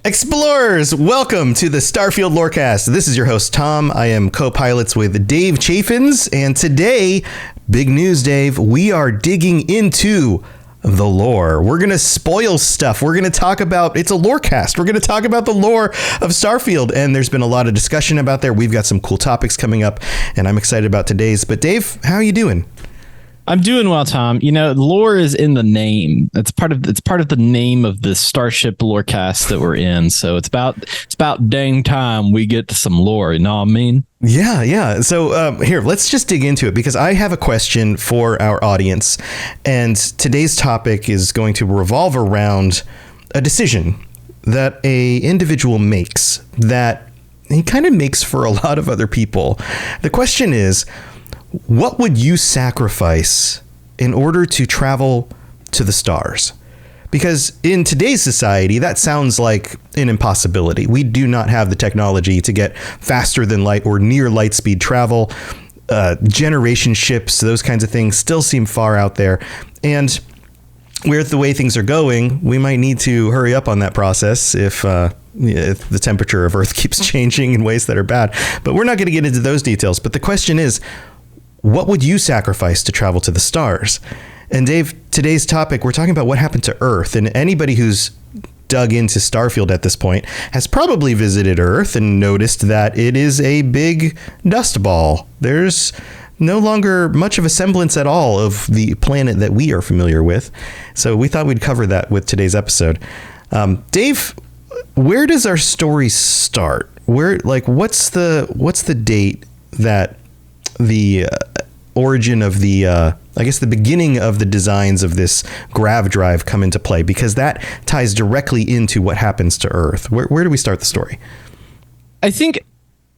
Explorers, welcome to the Starfield Lorecast. This is your host, Tom. I am co-pilots with Dave Chaffins, and today, big news, Dave, we are digging into the lore. We're going to spoil stuff. We're going to talk about, it's a lorecast. We're going to talk about the lore of Starfield, and there's been a lot of discussion about there. We've got some cool topics coming up, and I'm excited about today's. But Dave, how are you doing? I'm doing well, Tom. You know, lore is in the name. It's part of the name of the Starship Lorecast that we're in. So it's about dang time we get to some lore. You know what I mean? Yeah. So here, let's just dig into it, because I have a question for our audience, and today's topic is going to revolve around a decision that a individual makes that he kind of makes for a lot of other people. The question is, what would you sacrifice in order to travel to the stars? Because in today's society, that sounds like an impossibility. We do not have the technology to get faster than light or near light speed travel. Generation ships, those kinds of things still seem far out there. And with the way things are going, we might need to hurry up on that process if the temperature of Earth keeps changing in ways that are bad. But we're not going to get into those details. But the question is, what would you sacrifice to travel to the stars? And Dave, today's topic, we're talking about what happened to Earth. And anybody who's dug into Starfield at this point has probably visited Earth and noticed that it is a big dust ball. There's no longer much of a semblance at all of the planet that we are familiar with. So we thought we'd cover that with today's episode. Dave, where does our story start? What's the date that the origin of the beginning of the designs of this grav drive come into play, because that ties directly into what happens to Earth. Where do we start the story? I think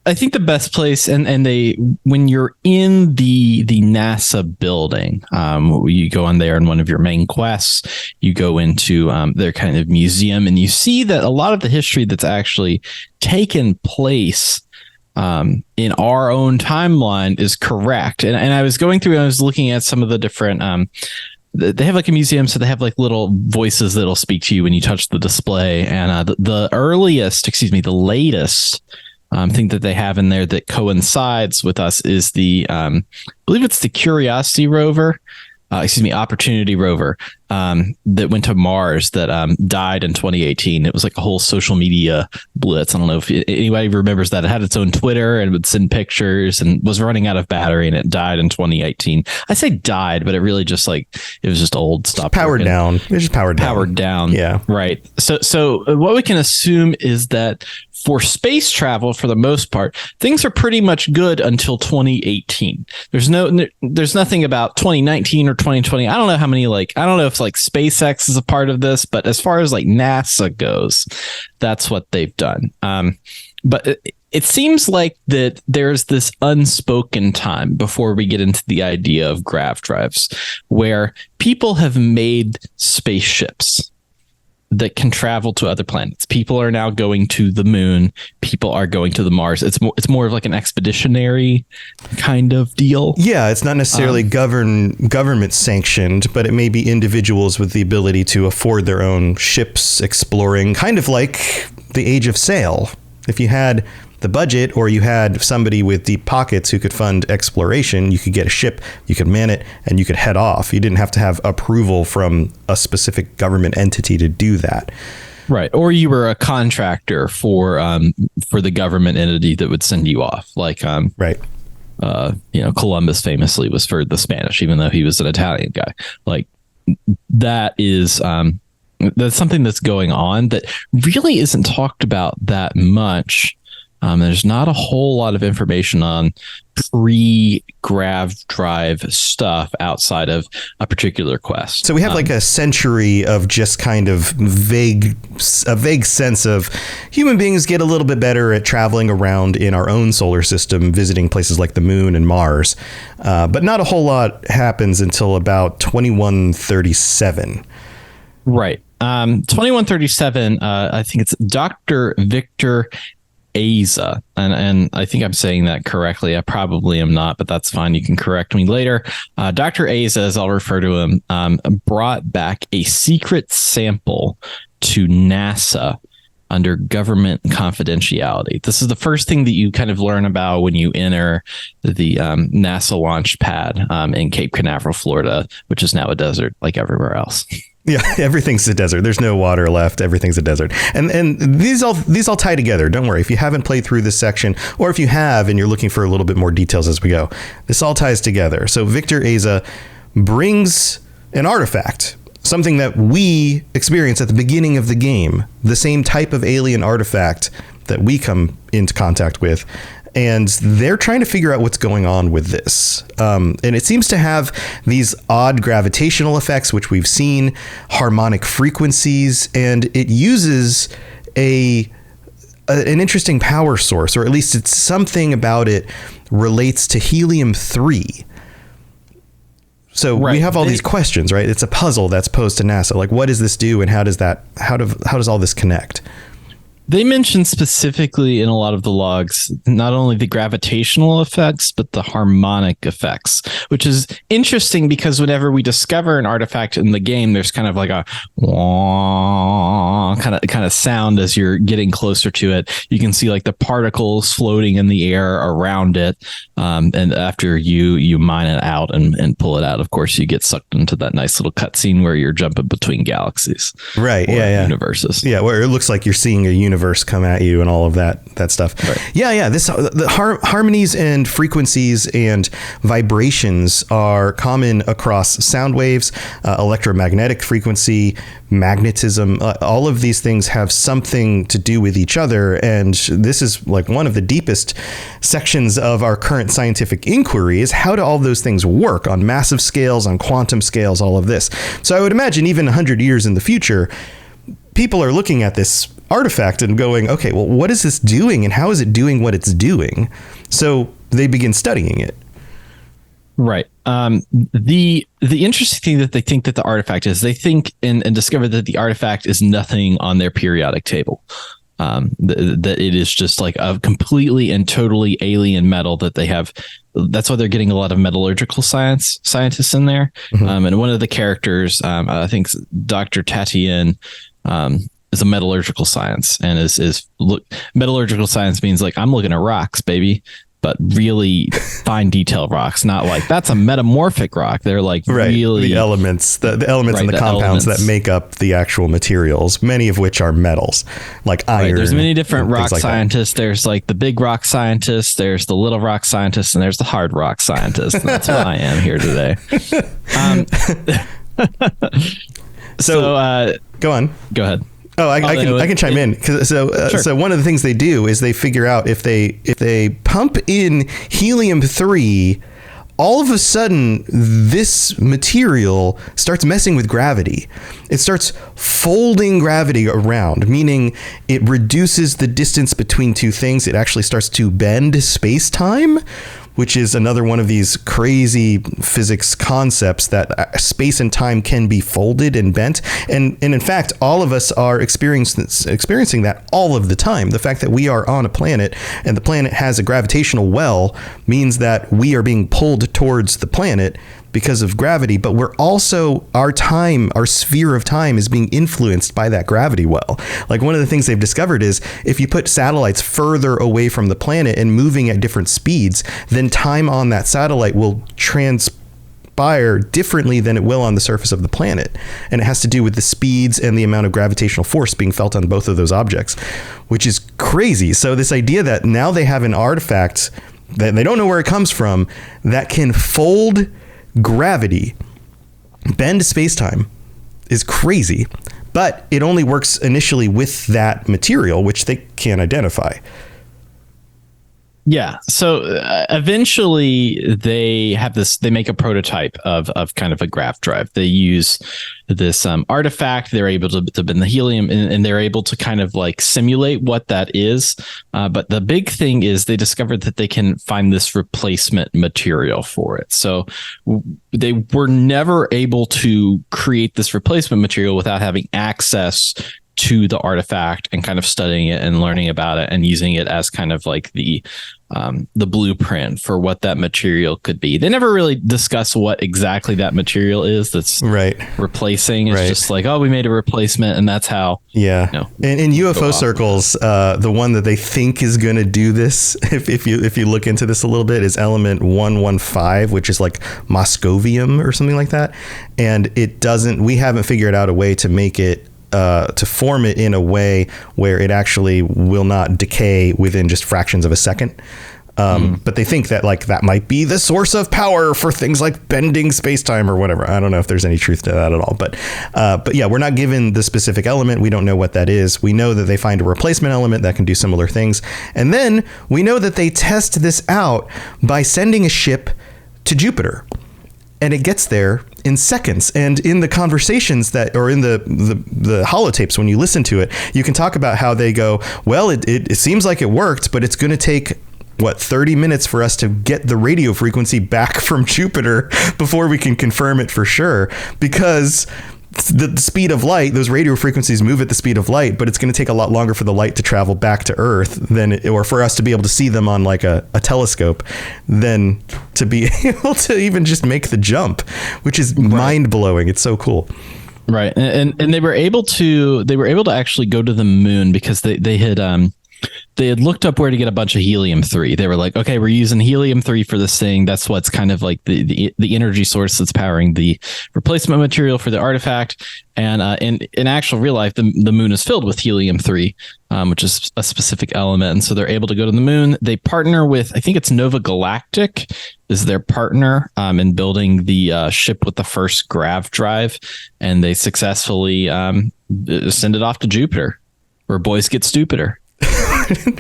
the best place, and when you're in the NASA building, you go on there in one of your main quests, you go into their kind of museum, and you see that a lot of the history that's actually taken place in our own timeline is correct. And I was going through and I was looking at some of the different, they have like a museum, so they have like little voices that'll speak to you when you touch the display. And the latest thing that they have in there that coincides with us is I believe it's the Curiosity rover. Opportunity rover that went to Mars that died in 2018. It was like a whole social media blitz. I don't know if anybody remembers that. It had its own Twitter and would send pictures and was running out of battery, and it died in 2018. I say died, but it really just it was just old. Stopped powered working. Down. It was just powered down. Yeah. Right. So what we can assume is that for space travel, for the most part, things are pretty much good until 2018. There's nothing about 2019 or 2020. I don't know how many, I don't know if SpaceX is a part of this, but as far as NASA goes, that's what they've done. But it seems like that there's this unspoken time before we get into the idea of grav drives, where people have made spaceships that can travel to other planets. People are now going to the moon. People are going to the Mars. It's more of like an expeditionary kind of deal. Yeah, it's not necessarily government sanctioned, but it may be individuals with the ability to afford their own ships exploring, kind of like the Age of Sail. If you had the budget, or you had somebody with deep pockets who could fund exploration, you could get a ship, you could man it, and you could head off. You didn't have to have approval from a specific government entity to do that. Right. Or you were a contractor for the government entity that would send you off. Right. Columbus famously was for the Spanish, even though he was an Italian guy. That is that's something that's going on that really isn't talked about that much. There's not a whole lot of information on pre-grav drive stuff outside of a particular quest. So we have a century of just kind of a vague sense of human beings get a little bit better at traveling around in our own solar system, visiting places like the moon and Mars. But not a whole lot happens until about 2137. Right. 2137, I think it's Dr. Victor Aza, and I think I'm saying that correctly. I probably am not, but that's fine. You can correct me later. Dr. Aza, as I'll refer to him, brought back a secret sample to NASA under government confidentiality. This is the first thing that you kind of learn about when you enter the NASA launch pad in Cape Canaveral, Florida, which is now a desert like everywhere else. Yeah, everything's a desert. There's no water left. Everything's a desert. And these all tie together. Don't worry. If you haven't played through this section, or if you have and you're looking for a little bit more details as we go, this all ties together. So Victor Asa brings an artifact, something that we experience at the beginning of the game, the same type of alien artifact that we come into contact with. And they're trying to figure out what's going on with this. And it seems to have these odd gravitational effects, which we've seen, harmonic frequencies, and it uses an interesting power source, or at least it's something about it relates to helium-3. So we have all these questions, right? It's a puzzle that's posed to NASA. Like, what does this do, and how does all this connect? They mentioned specifically in a lot of the logs, not only the gravitational effects, but the harmonic effects, which is interesting because whenever we discover an artifact in the game, there's kind of like a kind of sound as you're getting closer to it. You can see like the particles floating in the air around it. And after you mine it out and pull it out, of course, you get sucked into that nice little cutscene where you're jumping between galaxies. Right. Yeah. Universes. Yeah. Where it looks like you're seeing a universe come at you and all of that stuff. Right. Yeah. The harmonies and frequencies and vibrations are common across sound waves, electromagnetic frequency, magnetism. All of these things have something to do with each other. And this is like one of the deepest sections of our current scientific inquiry is how do all those things work on massive scales, on quantum scales, all of this. So I would imagine even 100 years in the future, people are looking at this artifact and going, okay, well, what is this doing and how is it doing what it's doing? So they begin studying it. Right. The interesting thing that they think that the artifact is, they think and discover that the artifact is nothing on their periodic table. That it is just like a completely and totally alien metal that they have. That's why they're getting a lot of metallurgical scientists in there. Mm-hmm. And one of the characters, I think Dr. Tatian, is a metallurgical science, and metallurgical science means like, I'm looking at rocks, baby, but really fine detail rocks, not like that's a metamorphic rock. They're like really the elements, the elements and the compounds that make up the actual materials, many of which are metals, like iron. Right. There's many different rock scientists. There's like the big rock scientists, there's the little rock scientists, and there's the hard rock scientists. And that's what I am here today. So go on. Go ahead. Oh, I can chime in. So one of the things they do is they figure out if they pump in helium-3, all of a sudden this material starts messing with gravity. It starts folding gravity around, meaning it reduces the distance between two things. It actually starts to bend space-time, which is another one of these crazy physics concepts that space and time can be folded and bent. And in fact, all of us are experiencing that all of the time. The fact that we are on a planet and the planet has a gravitational well means that we are being pulled towards the planet because of gravity, but we're also, our sphere of time is being influenced by that gravity well. Like one of the things they've discovered is if you put satellites further away from the planet and moving at different speeds, then time on that satellite will transpire differently than it will on the surface of the planet. And it has to do with the speeds and the amount of gravitational force being felt on both of those objects, which is crazy. So this idea that now they have an artifact that they don't know where it comes from that can fold gravity, bend space-time, is crazy, but it only works initially with that material, which they can't identify. Yeah. So eventually they make a prototype of kind of a grav drive. They use this artifact. They're able to bend the helium and they're able to kind of like simulate what that is. But the big thing is they discovered that they can find this replacement material for it. So they were never able to create this replacement material without having access to the artifact and kind of studying it and learning about it and using it as kind of like the blueprint for what that material could be. They never really discuss what exactly that material is that's replacing. It's just like, oh, we made a replacement, and that's how. Yeah. You know, and in UFO circles, the one that they think is going to do this, if you look into this a little bit, is element 115, which is like moscovium or something like that. And it doesn't. We haven't figured out a way to make it. To form it in a way where it actually will not decay within just fractions of a second. But they think that like that might be the source of power for things like bending space-time or whatever. I don't know if there's any truth to that at all. But yeah, we're not given the specific element. We don't know what that is. We know that they find a replacement element that can do similar things. And then we know that they test this out by sending a ship to Jupiter. And it gets there in seconds. And in the conversations that, or in the holotapes, when you listen to it, you can talk about how they go, well, it seems like it worked, but it's going to take, 30 minutes for us to get the radio frequency back from Jupiter before we can confirm it for sure. Because the speed of light, those radio frequencies move at the speed of light, but it's going to take a lot longer for the light to travel back to Earth or for us to be able to see them on like a telescope than to be able to even just make the jump, which is mind blowing. It's so cool. Right. And they were able to actually go to the moon because they had looked up where to get a bunch of helium-3. They were like, okay, we're using helium-3 for this thing. That's what's kind of like the energy source that's powering the replacement material for the artifact. And in actual real life, the moon is filled with helium-3, which is a specific element. And so they're able to go to the moon. They partner with, I think it's Nova Galactic is their partner in building the ship with the first grav drive. And they successfully send it off to Jupiter, where boys get stupider.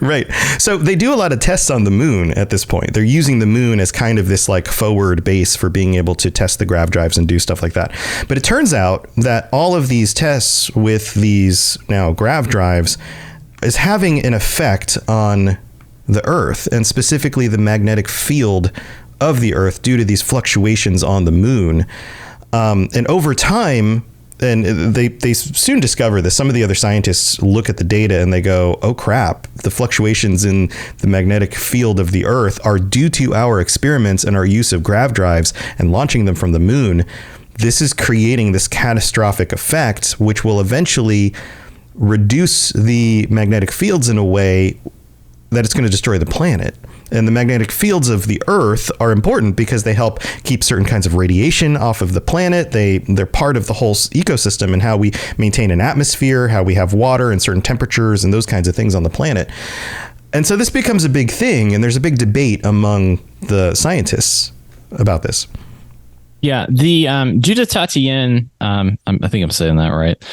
Right. So they do a lot of tests on the moon at this point. They're using the moon as kind of this like forward base for being able to test the grav drives and do stuff like that. But it turns out that all of these tests with these now grav drives is having an effect on the Earth, and specifically the magnetic field of the Earth due to these fluctuations on the moon. And over time, and they soon discover this. Some of the other scientists look at the data and they go, oh crap, the fluctuations in the magnetic field of the Earth are due to our experiments and our use of grav drives and launching them from the moon. This is creating this catastrophic effect, which will eventually reduce the magnetic fields in a way that it's going to destroy the planet. And the magnetic fields of the Earth are important because they help keep certain kinds of radiation off of the planet. They're part of the whole ecosystem and how we maintain an atmosphere, how we have water and certain temperatures and those kinds of things on the planet. And so this becomes a big thing, and there's a big debate among the scientists about this. Yeah, the Judith Tatian, I think I'm saying that right.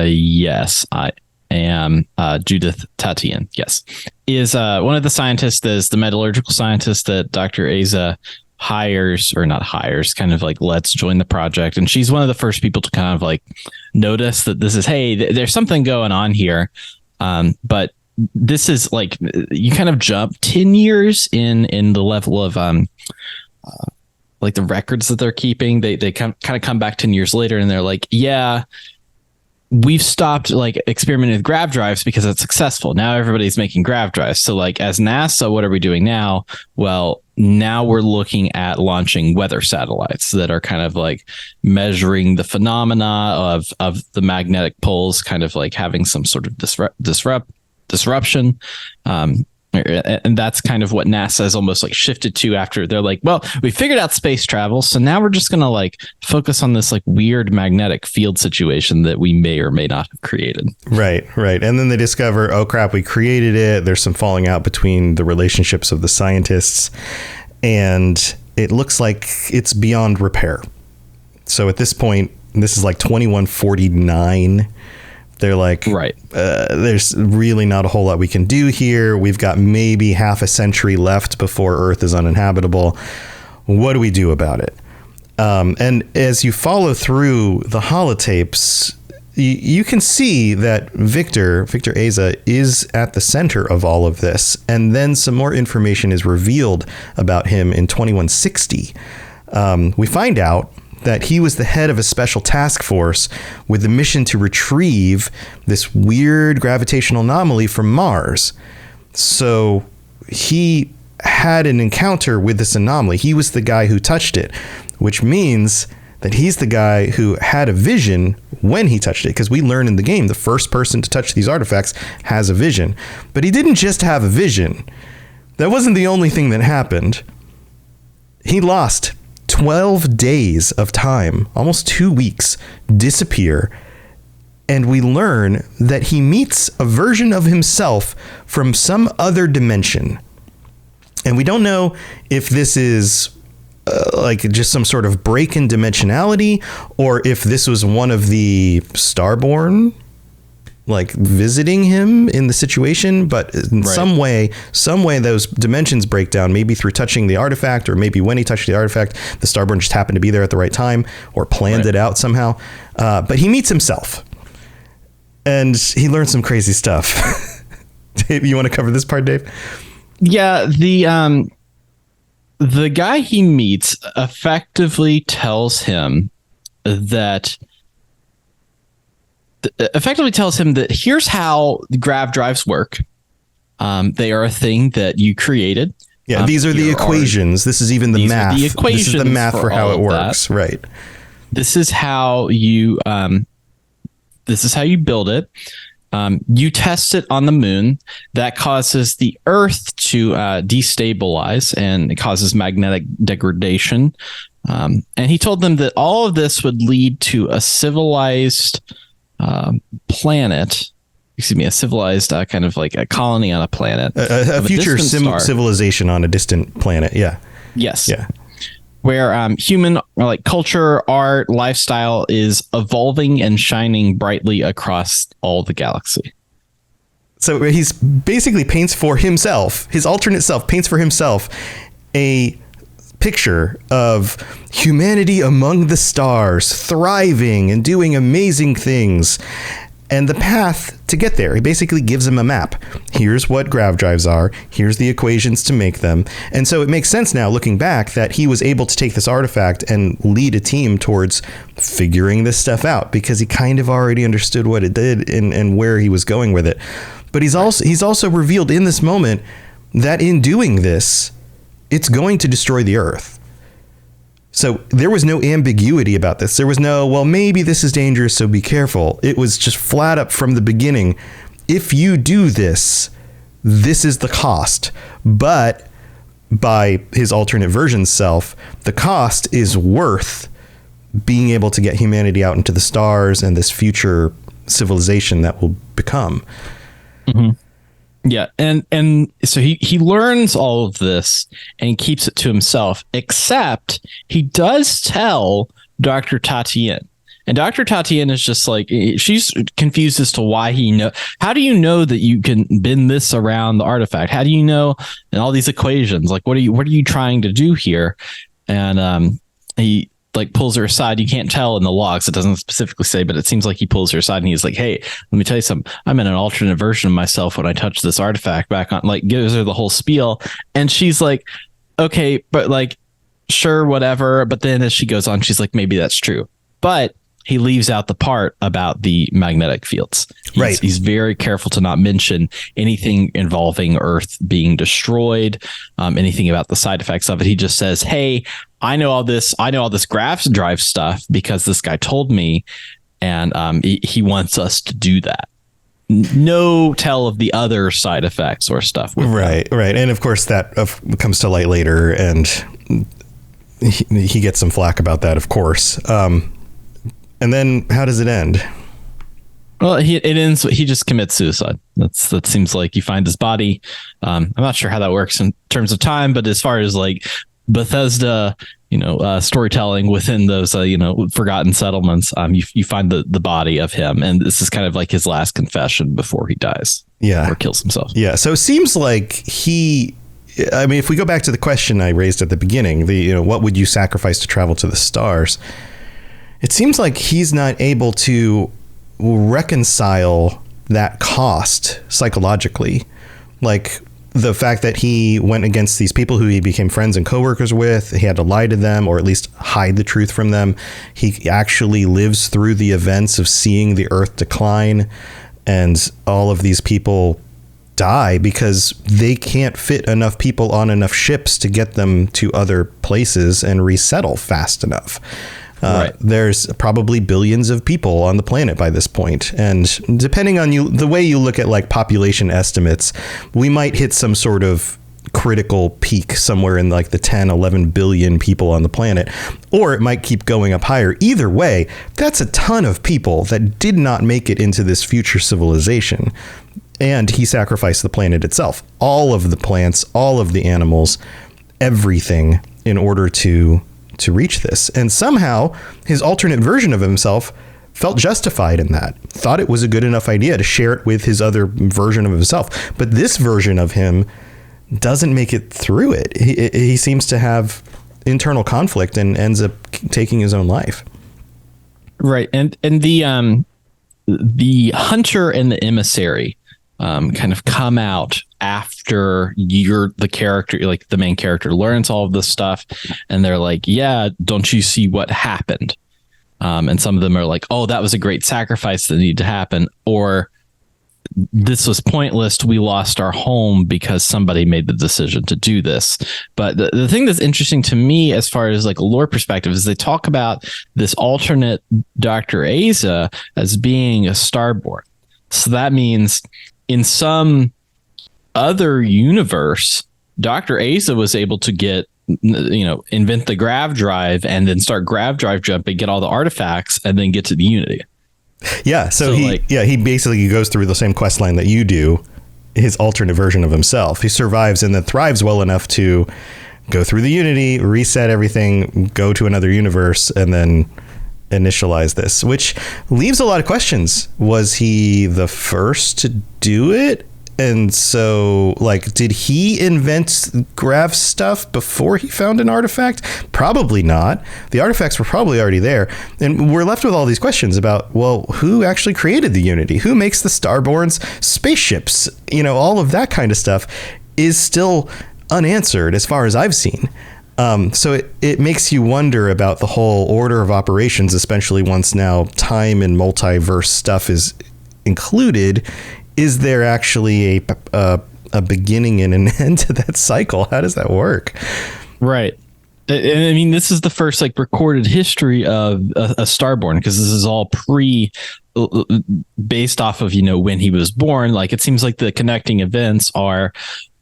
Yes, I am. Judith Tatian, yes, is one of the scientists, is the metallurgical scientist that Dr. Aza kind of like lets join the project. And she's one of the first people to kind of like notice that this is, hey, there's something going on here. But this is like, you kind of jump 10 years in the level of like the records that they're keeping. They kind of come back 10 years later and they're like, yeah, we've stopped like experimenting with grav drives because it's successful. Now everybody's making grav drives. So like as NASA, what are we doing now? Well, now we're looking at launching weather satellites that are kind of like measuring the phenomena of the magnetic poles, kind of like having some sort of disruption. And that's kind of what NASA has almost like shifted to after they're like, well, we figured out space travel. So now we're just going to like focus on this like weird magnetic field situation that we may or may not have created. Right. And then they discover, oh crap, we created it. There's some falling out between the relationships of the scientists, and it looks like it's beyond repair. So at this point, this is like 2149. They're like, right. There's really not a whole lot we can do here. We've got maybe half a century left before Earth is uninhabitable. What do we do about it? And as you follow through the holotapes, you can see that Victor Aza is at the center of all of this. And then some more information is revealed about him in 2160. We find out that he was the head of a special task force with the mission to retrieve this weird gravitational anomaly from Mars. So he had an encounter with this anomaly. He was the guy who touched it, which means that he's the guy who had a vision when he touched it, because we learn in the game the first person to touch these artifacts has a vision. But he didn't just have a vision. That wasn't the only thing that happened. He lost 12 days of time, almost 2 weeks, disappear, and we learn that he meets a version of himself from some other dimension. And we don't know if this is like just some sort of break in dimensionality, or if this was one of the Starborn like visiting him in the situation, but in some way those dimensions break down, maybe through touching the artifact, or maybe when he touched the artifact, the Starborn just happened to be there at the right time or planned it out somehow. But he meets himself and he learns some crazy stuff. Dave, you want to cover this part, Dave? Yeah, the guy he meets effectively tells him that here's how the grav drives work. They are a thing that you created. Yeah, these are the equations. This is even the math. This is the math for how it works, right? This is how you build it. You test it on the moon. That causes the Earth to destabilize, and it causes magnetic degradation. And he told them that all of this would lead to a civilized planet. Excuse me, a civilized kind of like a colony on a planet. A future civilization on a distant planet. Yeah. Yes. Yeah. Where human like culture, art, lifestyle is evolving and shining brightly across all the galaxy. So he's basically paints for himself, his alternate self paints for himself a picture of humanity among the stars, thriving and doing amazing things. And the path to get there, he basically gives him a map. Here's what grav drives are. Here's the equations to make them. And so it makes sense now, looking back, that he was able to take this artifact and lead a team towards figuring this stuff out, because he kind of already understood what it did and where he was going with it. But he's also revealed in this moment that in doing this, it's going to destroy the Earth. So there was no ambiguity about this. There was no, well, maybe this is dangerous, so be careful. It was just flat up from the beginning. If you do this, this is the cost. But by his alternate version self, the cost is worth being able to get humanity out into the stars and this future civilization that will become. Mm-hmm. Yeah, and so he learns all of this and keeps it to himself, except he does tell Dr. Tatian. And Dr. Tatian is just like, she's confused as to why he know. How do you know that you can bend this around the artifact? How do you know? And all these equations, like, what are you trying to do here? And he like pulls her aside. You can't tell in the logs. It doesn't specifically say, but it seems like he pulls her aside and he's like, hey, let me tell you something. I'm in an alternate version of myself when I touch this artifact back on, like gives her the whole spiel. And she's like, okay, but like, sure, whatever. But then as she goes on, she's like, maybe that's true. But he leaves out the part about the magnetic fields. He's very careful to not mention anything involving Earth being destroyed, anything about the side effects of it. He just says, hey, I know all this grav drive stuff because this guy told me, and he wants us to do that. No tell of the other side effects or stuff. Right. And of course that comes to light later, and he gets some flack about that, of course. And then how does it end? Well, it ends. He just commits suicide. That seems like you find his body. I'm not sure how that works in terms of time, but as far as like Bethesda, storytelling within those, forgotten settlements, you find the body of him, and this is kind of like his last confession before he dies. Yeah, or kills himself. Yeah. So it seems like if we go back to the question I raised at the beginning, what would you sacrifice to travel to the stars? It seems like he's not able to reconcile that cost psychologically. Like the fact that he went against these people who he became friends and coworkers with, he had to lie to them or at least hide the truth from them. He actually lives through the events of seeing the Earth decline, and all of these people die because they can't fit enough people on enough ships to get them to other places and resettle fast enough. Right. There's probably billions of people on the planet by this point. And depending on the way you look at like population estimates, we might hit some sort of critical peak somewhere in like the 10, 11 billion people on the planet, or it might keep going up higher. Either way, that's a ton of people that did not make it into this future civilization. And he sacrificed the planet itself, all of the plants, all of the animals, everything in order to reach this. And somehow his alternate version of himself felt justified in that, thought it was a good enough idea to share it with his other version of himself. But this version of him doesn't make it through it. He seems to have internal conflict and ends up taking his own life. Right. And the hunter and the emissary kind of come out after the character, like the main character, learns all of this stuff, and they're like, yeah, don't you see what happened? And some of them are like, oh, that was a great sacrifice that needed to happen, or this was pointless, we lost our home because somebody made the decision to do this. But the thing that's interesting to me as far as like a lore perspective is they talk about this alternate Dr. Asa as being a starborn. So that means in some other universe, Dr. Asa was able to invent the grav drive and then start grav drive jumping, get all the artifacts, and then get to the Unity. Yeah. So he basically goes through the same quest line that you do, his alternate version of himself. He survives and then thrives well enough to go through the Unity, reset everything, go to another universe, and then initialize this, which leaves a lot of questions. Was he the first to do it? And so, like, did he invent grav stuff before he found an artifact? Probably not. The artifacts were probably already there. And we're left with all these questions about, well, who actually created the Unity? Who makes the Starborn's spaceships? All of that kind of stuff is still unanswered as far as I've seen. So it makes you wonder about the whole order of operations, especially once now time and multiverse stuff is included. Is there actually a beginning and an end to that cycle? How does that work? Right. I mean, this is the first like recorded history of a Starborn, because this is all based off of, when he was born. Like, it seems like the connecting events are,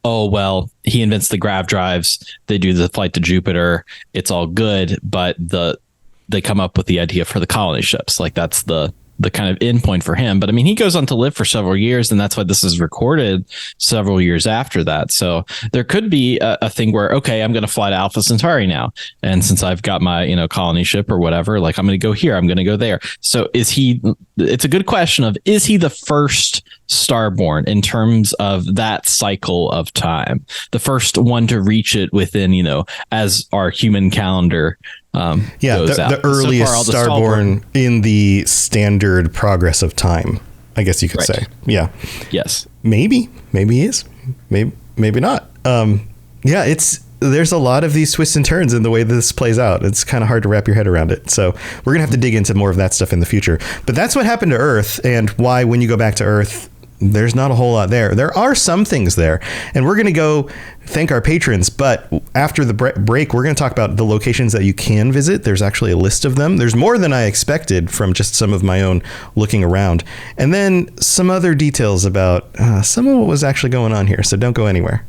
oh, well, he invents the grav drives. They do the flight to Jupiter. It's all good. But they come up with the idea for the colony ships. Like, that's the kind of end point for him. But I mean, he goes on to live for several years, and that's why this is recorded several years after that. So there could be a thing where, okay, I'm going to fly to Alpha Centauri now. And since I've got my, colony ship or whatever, like, I'm going to go here, I'm going to go there. So it's a good question of, is he the first Starborn in terms of that cycle of time? The first one to reach it within, as our human calendar the earliest Starborn in the standard progress of time, I guess you could say. Yeah. Yes. Maybe he is. Maybe not. There's a lot of these twists and turns in the way this plays out. It's kind of hard to wrap your head around it. So we're going to have to dig into more of that stuff in the future. But that's what happened to Earth, and why when you go back to Earth, there's not a whole lot there. There are some things there, and we're going to go thank our patrons. But after the break, we're going to talk about the locations that you can visit. There's actually a list of them. There's more than I expected from just some of my own looking around. And then some other details about some of what was actually going on here. So don't go anywhere.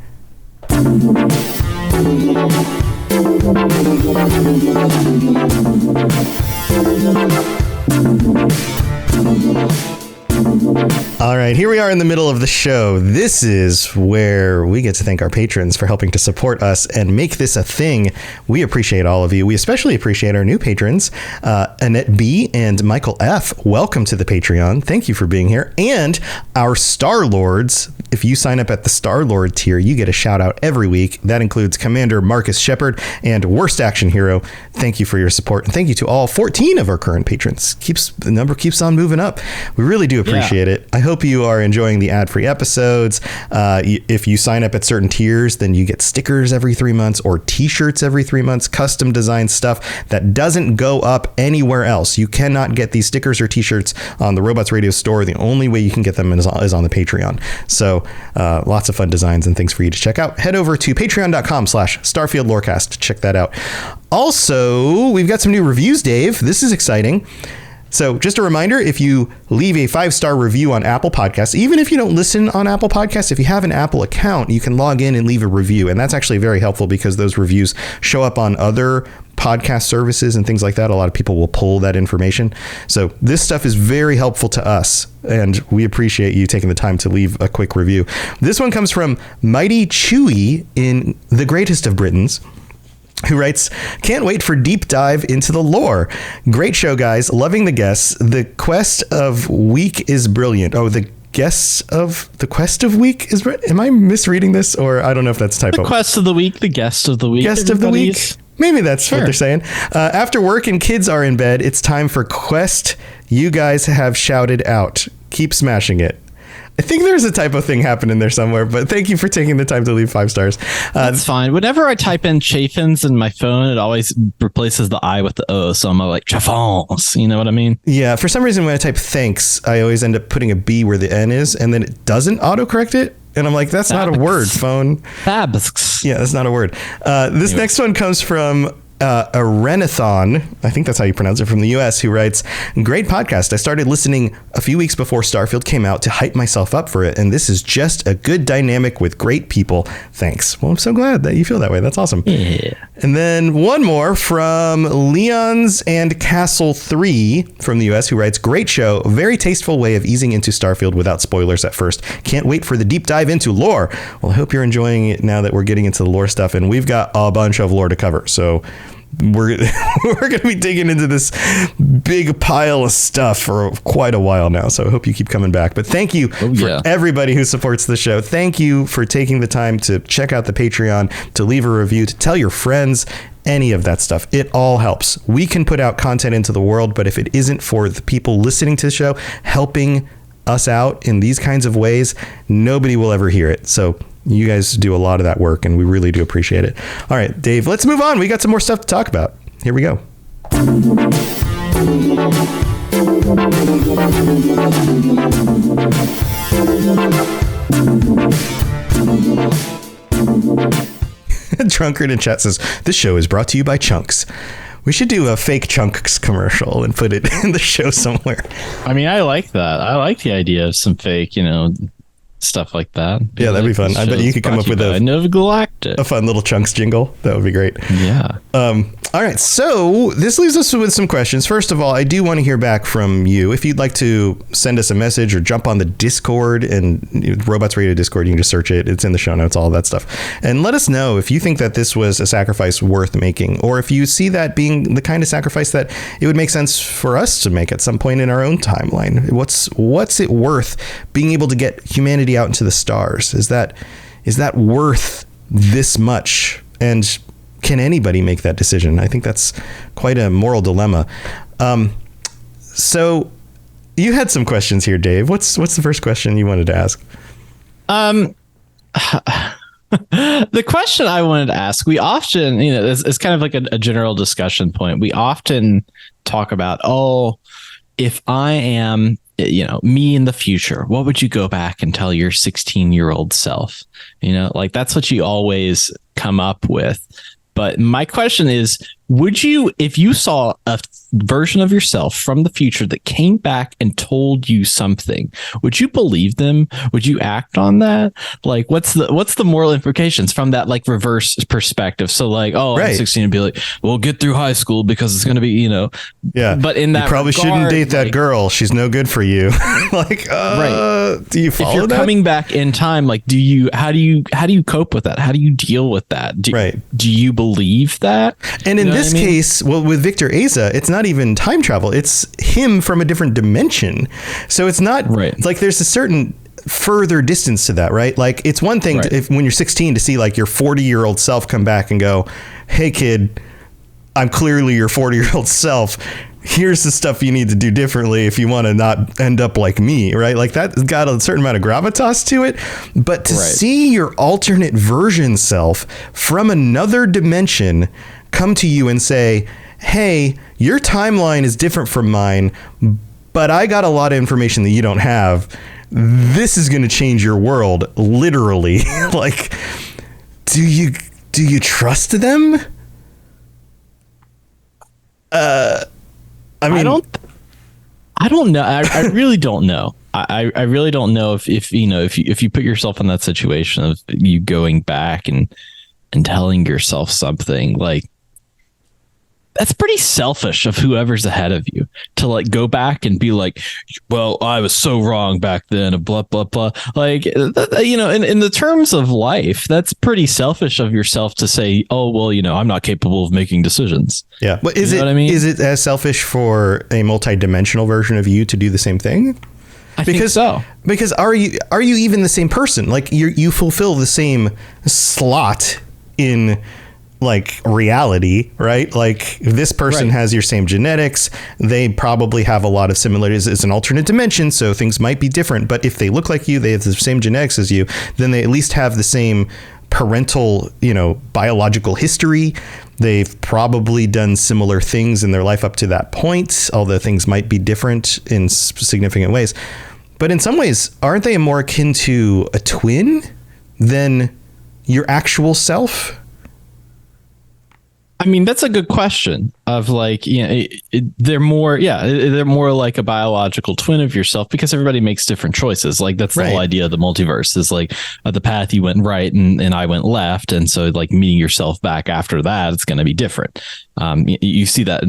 All right, here we are in the middle of the show. This is where we get to thank our patrons for helping to support us and make this a thing. We appreciate all of you. We especially appreciate our new patrons, Annette B. and Michael F. Welcome to the Patreon. Thank you for being here. And our Star Lords, If you sign up at the Star-Lord tier, you get a shout out every week. That includes Commander Marcus Shepard and Worst Action Hero. Thank you for your support. And thank you to all 14 of our current patrons. The number keeps on moving up. We really do appreciate it. I hope you are enjoying the ad-free episodes. If you sign up at certain tiers, then you get stickers every 3 months or t-shirts every 3 months, custom design stuff that doesn't go up anywhere else. You cannot get these stickers or t-shirts on the Robots Radio store. The only way you can get them is on the Patreon. So lots of fun designs and things for you to check out. Head over to patreon.com/Starfield Lorecast to check that out. Also, we've got some new reviews, Dave. This is exciting. So just a reminder, if you leave a 5-star review on Apple Podcasts, even if you don't listen on Apple Podcasts, if you have an Apple account, you can log in and leave a review. And that's actually very helpful because those reviews show up on other podcast services and things like that. A lot of people will pull that information. So this stuff is very helpful to us, and we appreciate you taking the time to leave a quick review. This one comes from Mighty Chewy in the Greatest of Britons, who writes, "Can't wait for deep dive into the lore. Great show, guys. Loving the guests. The quest of week is brilliant." Oh, the quest of week is brilliant. Am I misreading this? Or I don't know if that's typo. The quest of the week, the guest of the week. Guest of the week. Maybe that's what they're saying. After work and kids are in bed, it's time for quest. You guys have shouted out. Keep smashing it. I think there's a typo thing happening there somewhere, but thank you for taking the time to leave 5 stars. That's fine. Whenever I type in Chaffins in my phone, it always replaces the I with the O. So I'm like, Chaffons. You know what I mean? Yeah. For some reason, when I type thanks, I always end up putting a B where the N is, and then it doesn't autocorrect it. And I'm like, that's not a word, phone. Fabs. Yeah, that's not a word. This next one comes from a Renathon, I think that's how you pronounce it, from the US, who writes, "Great podcast. I started listening a few weeks before Starfield came out to hype myself up for it, and this is just a good dynamic with great people. Thanks." Well, I'm so glad that you feel that way. That's awesome. Yeah. And then one more from Leon's and Castle 3 from the US, who writes, "Great show. Very tasteful way of easing into Starfield without spoilers at first. Can't wait for the deep dive into lore." Well, I hope you're enjoying it now that we're getting into the lore stuff, and we've got a bunch of lore to cover. So we're going to be digging into this big pile of stuff for quite a while now. So I hope you keep coming back. But thank you for everybody who supports the show. Thank you for taking the time to check out the Patreon, to leave a review, to tell your friends, any of that stuff. It all helps. We can put out content into the world, but if it isn't for the people listening to the show, helping us out in these kinds of ways, nobody will ever hear it. So you guys do a lot of that work, and we really do appreciate it. All right, Dave, let's move on. We got some more stuff to talk about. Here we go. Drunkard in chat says, "This show is brought to you by Chunks." We should do a fake Chunks commercial and put it in the show somewhere. I mean, I like that. I like the idea of some fake, stuff like that. Yeah, that'd be fun. I bet you could come up with a fun little Chunks jingle. That would be great. Yeah. All right. So this leaves us with some questions. First of all, I do want to hear back from you. If you'd like to send us a message or jump on the Discord, and Robots Radio Discord, you can just search it. It's in the show notes, all of that stuff. And let us know if you think that this was a sacrifice worth making, or if you see that being the kind of sacrifice that it would make sense for us to make at some point in our own timeline. What's it worth being able to get humanity out into the stars? Is that worth this much? And can anybody make that decision? I think that's quite a moral dilemma. So you had some questions here, Dave. What's the first question you wanted to ask? The question I wanted to ask, we often, it's kind of like a general discussion point. We often talk about, if I am, me in the future, what would you go back and tell your 16-year-old self? That's what you always come up with. But my question is, would you, if you saw a version of yourself from the future that came back and told you something, would you believe them? Would you act on that? What's the moral implications from that reverse perspective? So right. I'm 16 and be like, well, get through high school because it's going to be, yeah. But in that, you probably shouldn't date that girl. She's no good for you. Right. Do you follow that? If you're coming back in time, how do you cope with that? How do you deal with that? Do you believe that? And in this case, well, with Victor Asa, it's not even time travel. It's him from a different dimension. So it's not right. It's there's a certain further distance to that, right? Like it's one thing Right. when you're 16 to see like your 40-year-old self come back and go, hey kid, I'm clearly your 40-year-old self. Here's the stuff you need to do differently if you want to not end up like me, right? Like that's got a certain amount of gravitas to it. But to see your alternate version self from another dimension come to you and say, hey, your timeline is different from mine, but I got a lot of information that you don't have. This is going to change your world, literally. Like, do you trust them? I mean, I don't know. I really don't know. I really don't know if you put yourself in that situation of you going back and telling yourself something, like that's pretty selfish of whoever's ahead of you to like go back and be like, well, I was so wrong back then, blah, blah, blah. Like, in the terms of life, that's pretty selfish of yourself to say, oh, well, I'm not capable of making decisions. Yeah. But is what I mean? Is it as selfish for a multidimensional version of you to do the same thing? I think so. Because are you even the same person? Like you fulfill the same slot in like reality, right? Like this person has your same genetics. They probably have a lot of similarities. It's an alternate dimension, so things might be different. But if they look like you, they have the same genetics as you, then they at least have the same parental, biological history. They've probably done similar things in their life up to that point, although things might be different in significant ways. But in some ways, aren't they more akin to a twin than your actual self? I mean, that's a good question of like, they're more like a biological twin of yourself because everybody makes different choices. Like that's the whole idea of the multiverse is like the path you went right and I went left. And so like meeting yourself back after that, it's going to be different. You see that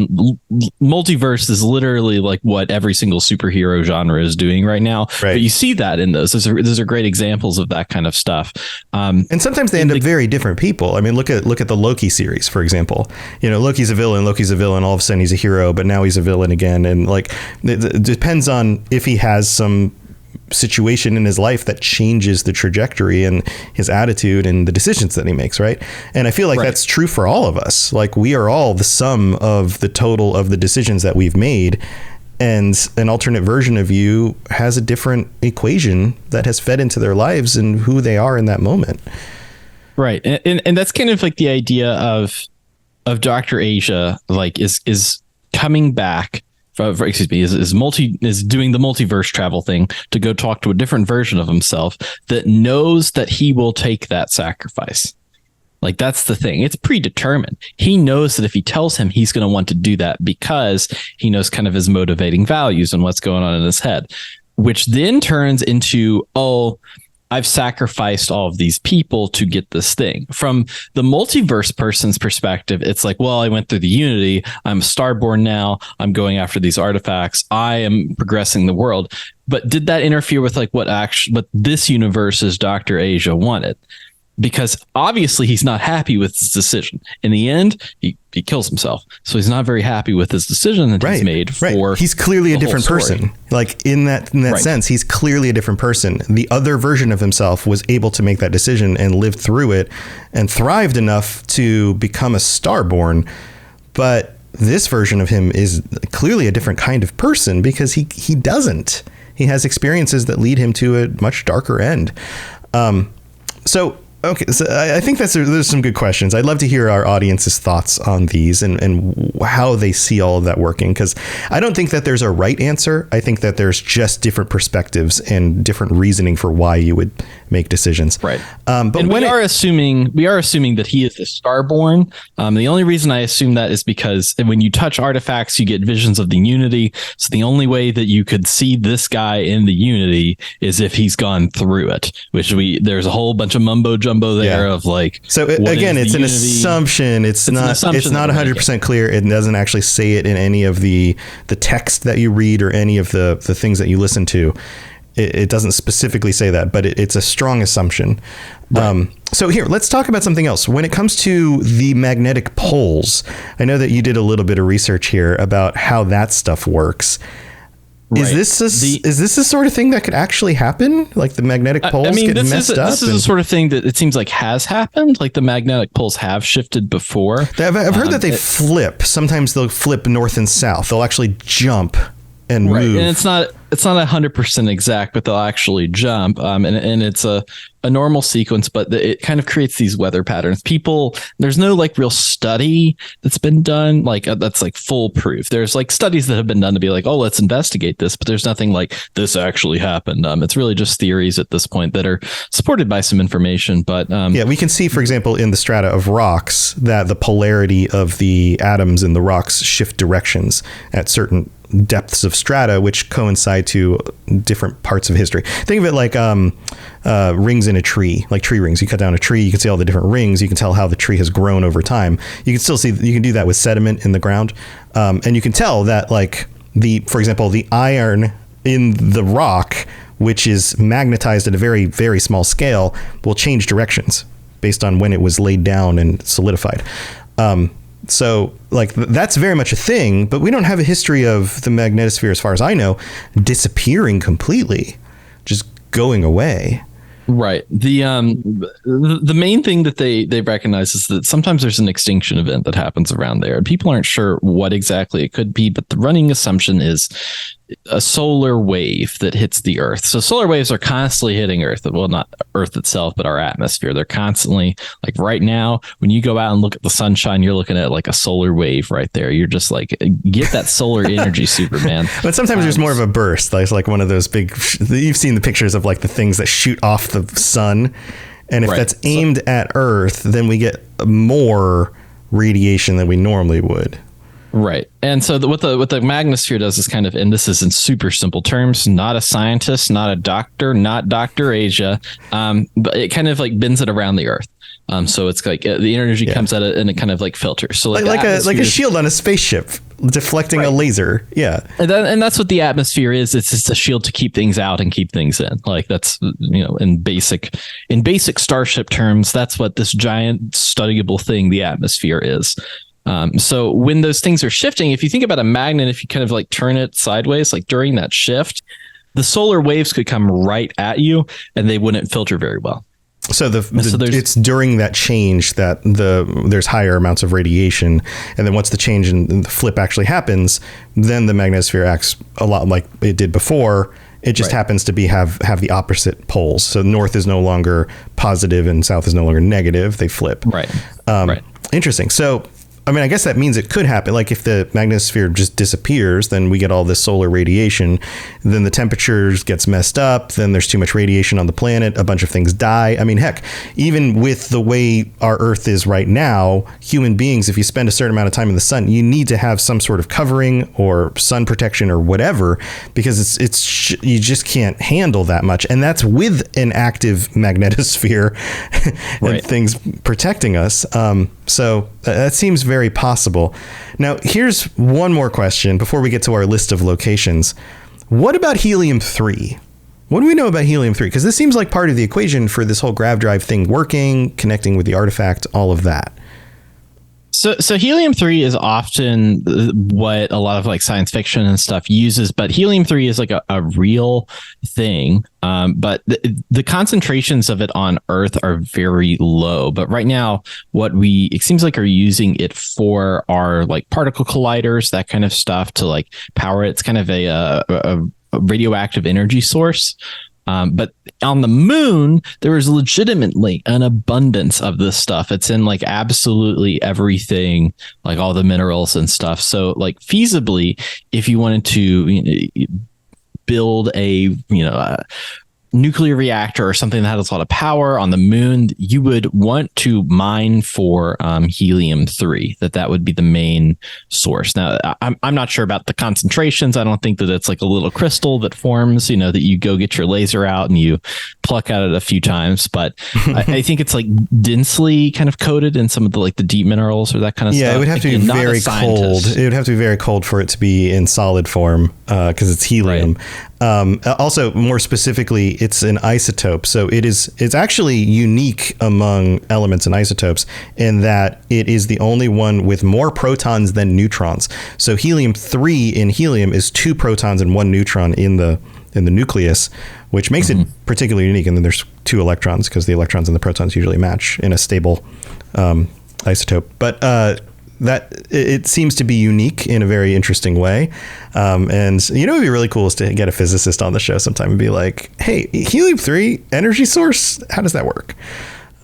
multiverse is literally like what every single superhero genre is doing right now. Right. But you see that in those are great examples of that kind of stuff. And sometimes they end up very different people. I mean, look at the Loki series, for example. Loki's a villain. All of a sudden he's a hero, but now he's a villain again. And like, it depends on if he has some situation in his life that changes the trajectory and his attitude and the decisions that he makes. Right. And I feel like that's true for all of us. Like we are all the sum of the total of the decisions that we've made. And an alternate version of you has a different equation that has fed into their lives and who they are in that moment. Right. And that's kind of like the idea of Dr. Asia, like is coming back is doing the multiverse travel thing to go talk to a different version of himself that knows that he will take that sacrifice. Like that's the thing. It's predetermined. He knows that if he tells him, he's going to want to do that because he knows kind of his motivating values and what's going on in his head, which then turns into, oh, I've sacrificed all of these people to get this thing. From the multiverse person's perspective, it's like, well, I went through the Unity. I'm Starborn now. I'm going after these artifacts. I am progressing the world. But did that interfere with like what this universe's Dr. Asia wanted? Because obviously he's not happy with his decision. In the end, he kills himself. So he's not very happy with his decision that he's made for. He's clearly a different person. Like in that sense, he's clearly a different person. The other version of himself was able to make that decision and live through it and thrived enough to become a Starborn. But this version of him is clearly a different kind of person because he doesn't. He has experiences that lead him to a much darker end. Okay, so I think there's some good questions. I'd love to hear our audience's thoughts on these and how they see all of that working, because I don't think that there's a right answer. I think that there's just different perspectives and different reasoning for why you would make decisions. Right. But we are assuming that he is the Starborn. The only reason I assume that is because when you touch artifacts, you get visions of the Unity. So the only way that you could see this guy in the Unity is if he's gone through it, which there's a whole bunch of mumbo jumbo there of like. So again, it's an assumption. It's not 100% clear. It doesn't actually say it in any of the text that you read or any of the things that you listen to. It doesn't specifically say that, but it's a strong assumption. Right. So here, let's talk about something else. When it comes to the magnetic poles, I know that you did a little bit of research here about how that stuff works. Is this the sort of thing that could actually happen? Like the magnetic poles get messed up? This is the sort of thing that it seems like has happened. Like the magnetic poles have shifted before. I've heard that they flip. Sometimes they'll flip north and south. They'll actually jump and move. And it's not 100% exact, but they'll actually jump. And it's a normal sequence, but it kind of creates these weather patterns. There's no like real study that's been done like that's like foolproof. There's like studies that have been done to be like, oh, let's investigate this, but there's nothing like this actually happened. It's really just theories at this point that are supported by some information. But we can see, for example, in the strata of rocks that the polarity of the atoms in the rocks shift directions at certain depths of strata, which coincide to different parts of history. Think of it like rings in a tree, like tree rings. You cut down a tree, you can see all the different rings. You can tell how the tree has grown over time. You can do that with sediment in the ground. And you can tell that like for example, the iron in the rock, which is magnetized at a very, very small scale, will change directions based on when it was laid down and solidified. So like that's very much a thing, but we don't have a history of the magnetosphere, as far as I know, disappearing completely, just going away. Right. The main thing that they recognize is that sometimes there's an extinction event that happens around there, and people aren't sure what exactly it could be, but the running assumption is a solar wave that hits the Earth. So solar waves are constantly hitting Earth. Well, not Earth itself, but our atmosphere. They're constantly, like right now, when you go out and look at the sunshine, you're looking at like a solar wave right there. You're just like, get that solar energy, Superman. But sometimes there's more of a burst. Like one of those big, you've seen the pictures of like the things that shoot off the sun. And if that's aimed at Earth, then we get more radiation than we normally would. Right. And so what the magnetosphere does is kind of, and this is in super simple terms, not a scientist, not a doctor, not Dr. Asia, but it kind of like bends it around the Earth. So it's like the energy comes at it and it kind of like filters. So like a shield on a spaceship deflecting a laser. Yeah. And that's what the atmosphere is. It's just a shield to keep things out and keep things in. Like that's, in basic starship terms, that's what this giant studyable thing, the atmosphere is. So when those things are shifting, if you think about a magnet, if you kind of like turn it sideways, like during that shift, the solar waves could come right at you and they wouldn't filter very well. So it's during that change that there's higher amounts of radiation. And then once the change and the flip actually happens, then the magnetosphere acts a lot like it did before. It just happens to have the opposite poles. So north is no longer positive and south is no longer negative. They flip. Right. Interesting. So I mean, I guess that means it could happen. Like if the magnetosphere just disappears, then we get all this solar radiation. Then the temperatures gets messed up. Then there's too much radiation on the planet. A bunch of things die. I mean, heck, even with the way our Earth is right now, human beings, if you spend a certain amount of time in the sun, you need to have some sort of covering or sun protection or whatever, because you just can't handle that much. And that's with an active magnetosphere and things protecting us. So that seems very possible. Now, here's one more question before we get to our list of locations. What about helium-3? What do we know about helium-3? Because this seems like part of the equation for this whole grav drive thing working, connecting with the artifact, all of that. So helium-3 is often what a lot of like science fiction and stuff uses, but helium-3 is like a real thing. But the concentrations of it on Earth are very low. But right now, it seems like are using it for are like particle colliders, that kind of stuff to like power it. It's kind of a radioactive energy source. But on the moon, there is legitimately an abundance of this stuff. It's in like absolutely everything, like all the minerals and stuff. So like feasibly, if you wanted to build a nuclear reactor or something that has a lot of power on the moon, you would want to mine for helium-3. That would be the main source. Now, I'm not sure about the concentrations. I don't think that it's like a little crystal that forms, that you go get your laser out and you pluck at it a few times. But I think it's like densely kind of coated in some of the like the deep minerals or that kind of stuff. Yeah, it would have to be very cold. It would have to be very cold for it to be in solid form because it's helium. Also, more specifically, it's an isotope. So it's actually unique among elements and isotopes in that it is the only one with more protons than neutrons. So helium-3 in helium is 2 protons and 1 neutron in the nucleus, which makes it particularly unique. And then there's 2 electrons because the electrons and the protons usually match in a stable isotope. But that it seems to be unique in a very interesting way. And it would be really cool is to get a physicist on the show sometime and be like, hey, helium-3 energy source, how does that work?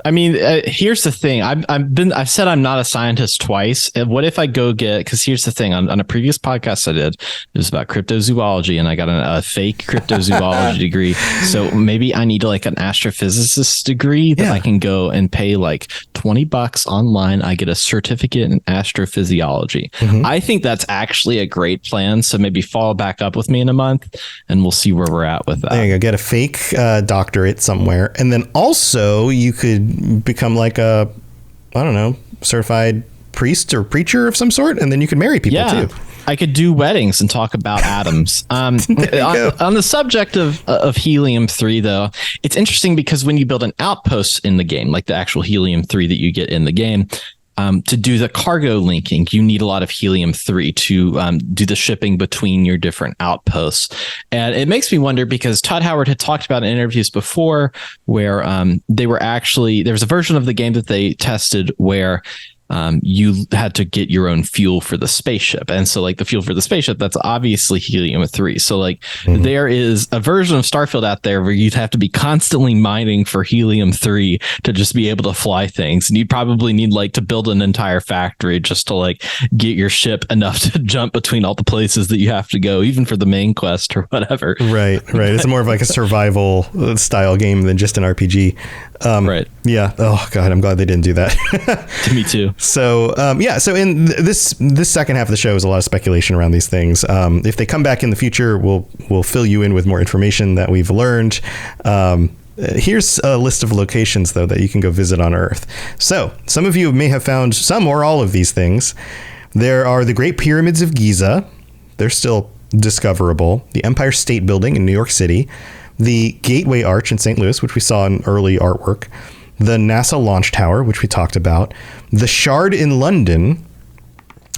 I mean, here's the thing. I've said I'm not a scientist twice. What if I go because here's the thing. On a previous podcast I did, it was about cryptozoology, and I got a fake cryptozoology degree. So maybe I need like an astrophysicist degree that I can go and pay like $20 online. I get a certificate in astrophysiology. I think that's actually a great plan. So maybe follow back up with me in a month, and we'll see where we're at with that. There you go. Get a fake doctorate somewhere, and then also you could become like a, I don't know, certified priest or preacher of some sort, and then you can marry people too. I could do weddings and talk about atoms. On the subject of helium-3, though, it's interesting because when you build an outpost in the game, like the actual helium-3 that you get in the game, to do the cargo linking, you need a lot of helium-3 to do the shipping between your different outposts. And it makes me wonder because Todd Howard had talked about in interviews before where there was a version of the game that they tested where you had to get your own fuel for the spaceship. And so like the fuel for the spaceship, that's obviously helium-3. So like there is a version of Starfield out there where you'd have to be constantly mining for helium-3 to just be able to fly things. And you'd probably need like to build an entire factory just to like get your ship enough to jump between all the places that you have to go, even for the main quest or whatever. Right. It's more of like a survival style game than just an RPG. Right. Yeah. Oh God, I'm glad they didn't do that. Me too. So so in this second half of the show is a lot of speculation around these things. If they come back in the future, we'll fill you in with more information that we've learned. Here's a list of locations though that you can go visit on Earth. So some of you may have found some or all of these things. There are the Great Pyramids of Giza. They're still discoverable. The Empire State Building in New York City. The Gateway Arch in St. Louis, which we saw in early artwork. The NASA Launch Tower, which we talked about. The Shard in London,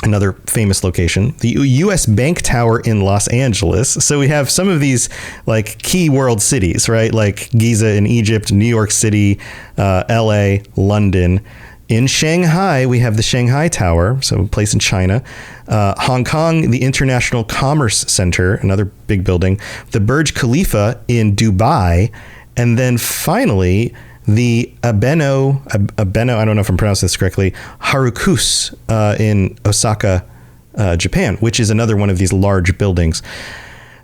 another famous location. The U.S. Bank Tower in Los Angeles. So we have some of these like key world cities, right? Like Giza in Egypt, New York City, L.A., London. In Shanghai, we have the Shanghai Tower, so a place in China. Hong Kong, the International Commerce Center, another big building. The Burj Khalifa in Dubai. And then finally, the Abeno, I don't know if I'm pronouncing this correctly, Harukus in Osaka, Japan, which is another one of these large buildings.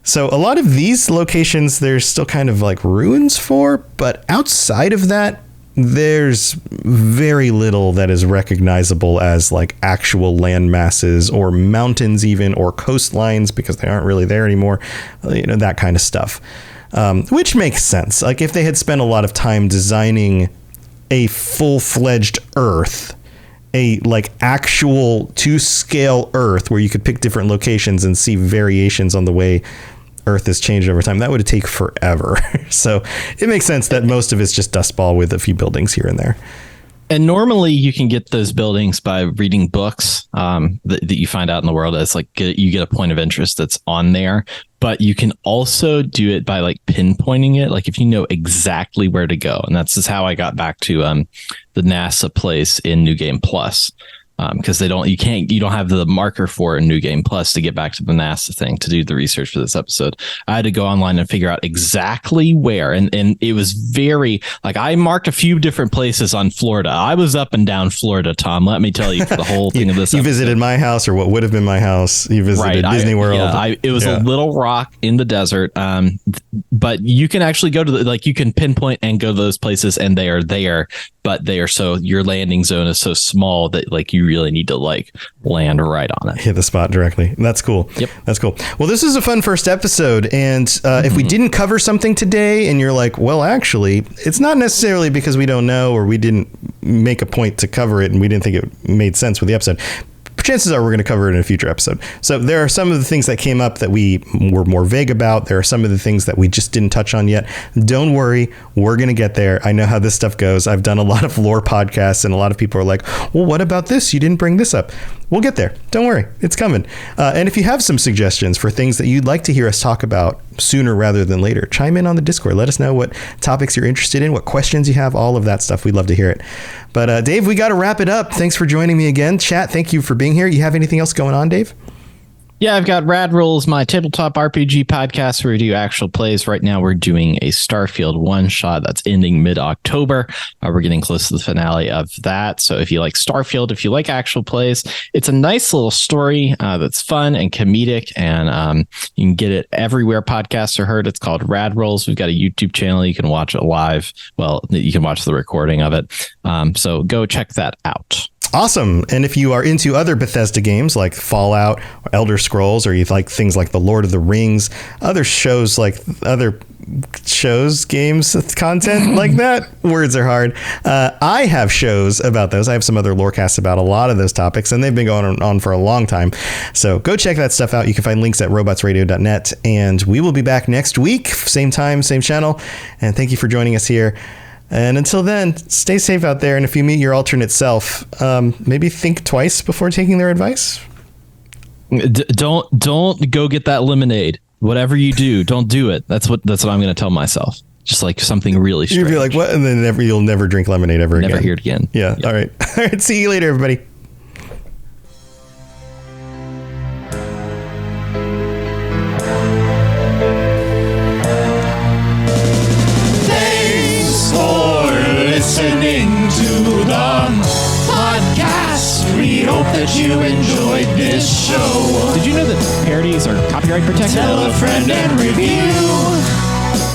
So a lot of these locations, there's still kind of like ruins for, but outside of that, there's very little that is recognizable as like actual land masses or mountains even, or coastlines because they aren't really there anymore, that kind of stuff. Which makes sense. Like if they had spent a lot of time designing a full-fledged Earth, a like actual to scale Earth where you could pick different locations and see variations on the way Earth has changed over time, that would take forever. So it makes sense that most of it's just dust ball with a few buildings here and there. And normally you can get those buildings by reading books that you find out in the world as like you get a point of interest that's on there. But you can also do it by like pinpointing it, like if you know exactly where to go. And that's just how I got back to the NASA place in New Game Plus. Because you don't have the marker for it in New Game Plus to get back to the NASA thing to do the research for this episode. I had to go online and figure out exactly where, and it was very like I marked a few different places on Florida. I was up and down Florida, Tom. Let me tell you for the whole thing of this. You episode. Visited my house, or what would have been my house. You visited Disney World. Yeah, it was a little rock in the desert. But you can actually go to you can pinpoint and go to those places, and they are there. But your landing zone is so small that like you really need to like land right on it. Hit the spot directly. That's cool. Yep. That's cool. Well, this is a fun first episode. And if we didn't cover something today and you're like, well, actually, it's not necessarily because we don't know or we didn't make a point to cover it and we didn't think it made sense with the episode. chances are we're going to cover it in a future episode. So there are some of the things that came up that we were more vague about. There are some of the things that we just didn't touch on yet. Don't worry, we're going to get there. I know how this stuff goes. I've done a lot of lore podcasts, and a lot of people are like, well, what about this? You didn't bring this up. We'll get there. Don't worry. It's coming. And if you have some suggestions for things that you'd like to hear us talk about sooner rather than later, chime in on the Discord. Let us know what topics you're interested in, what questions you have, all of that stuff. We'd love to hear it. But Dave, we got to wrap it up. Thanks for joining me again. Chat, thank you for being here. You have anything else going on, Dave? Yeah, I've got Rad Rolls, my tabletop RPG podcast where we do actual plays. Right now, we're doing a Starfield one-shot that's ending mid-October. We're getting close to the finale of that. So if you like Starfield, if you like actual plays, it's a nice little story that's fun and comedic, and you can get it everywhere podcasts are heard. It's called Rad Rolls. We've got a YouTube channel. You can watch it live. Well, you can watch the recording of it. So go check that out. Awesome. And if you are into other Bethesda games like Fallout or Elder Scrolls, or you like things like The Lord of the Rings, games, content like that, words are hard. I have shows about those. I have some other lorecasts about a lot of those topics, and they've been going on for a long time. So go check that stuff out. You can find links at robotsradio.net, and we will be back next week. Same time, same channel. And thank you for joining us here. And until then, stay safe out there. And if you meet your alternate self, maybe think twice before taking their advice. Don't go get that lemonade. Whatever you do, don't do it. That's what I'm going to tell myself. Just like something really strange. You'll be like, what? And then you'll never drink lemonade ever again. Never hear it again. Yeah. Yep. All right. All right. See you later, everybody. Listening to the podcast. We hope that you enjoyed this show. Did you know that parodies are copyright protected? Tell a friend and review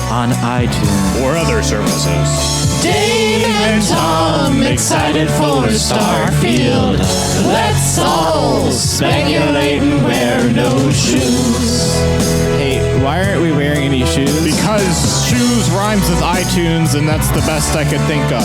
on iTunes or other services. Dave and Tom excited for Starfield. Let's all speculate and wear no shoes. Hey, why aren't we wearing any shoes? Because shoes rhymes with iTunes, and that's the best I could think of.